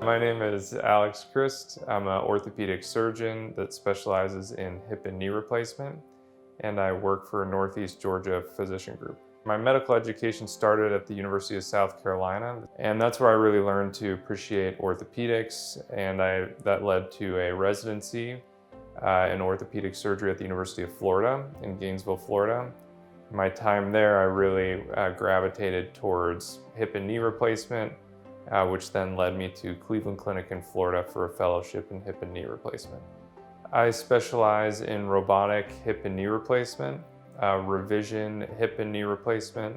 My name is Alex Christ. I'm an orthopedic surgeon that specializes in hip and knee replacement, and I work for Northeast Georgia Physician Group. My medical education started at the University of South Carolina, and that's where I really learned to appreciate orthopedics, and that led to a residency in orthopedic surgery at the University of Florida in Gainesville, Florida. My time there, I really gravitated towards hip and knee replacement, which then led me to Cleveland Clinic in Florida for a fellowship in hip and knee replacement. I specialize in robotic hip and knee replacement, revision hip and knee replacement,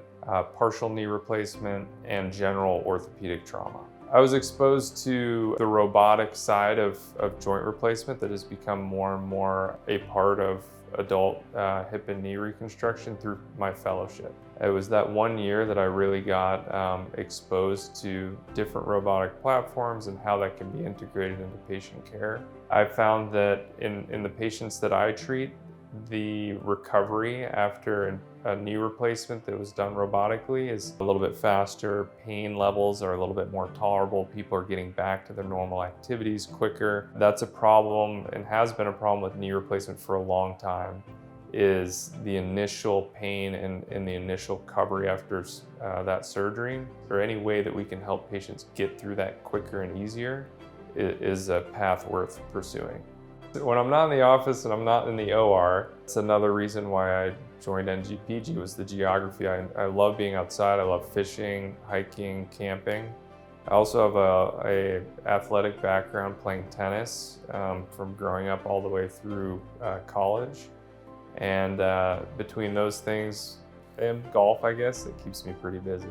partial knee replacement, and general orthopedic trauma. I was exposed to the robotic side of joint replacement that has become more and more a part of adult hip and knee reconstruction through my fellowship. It was that 1 year that I really got exposed to different robotic platforms and how that can be integrated into patient care. I found that in the patients that I treat, the recovery after a knee replacement that was done robotically is a little bit faster. Pain levels are a little bit more tolerable. People are getting back to their normal activities quicker. That's a problem and has been a problem with knee replacement for a long time, is the initial pain and the initial recovery after that surgery. Or any way that we can help patients get through that quicker and easier is a path worth pursuing. When I'm not in the office and I'm not in the OR, it's another reason why I joined NGPG was the geography. I love being outside. I love fishing, hiking, camping. I also have a athletic background playing tennis from growing up all the way through college. And between those things and golf, I guess, it keeps me pretty busy.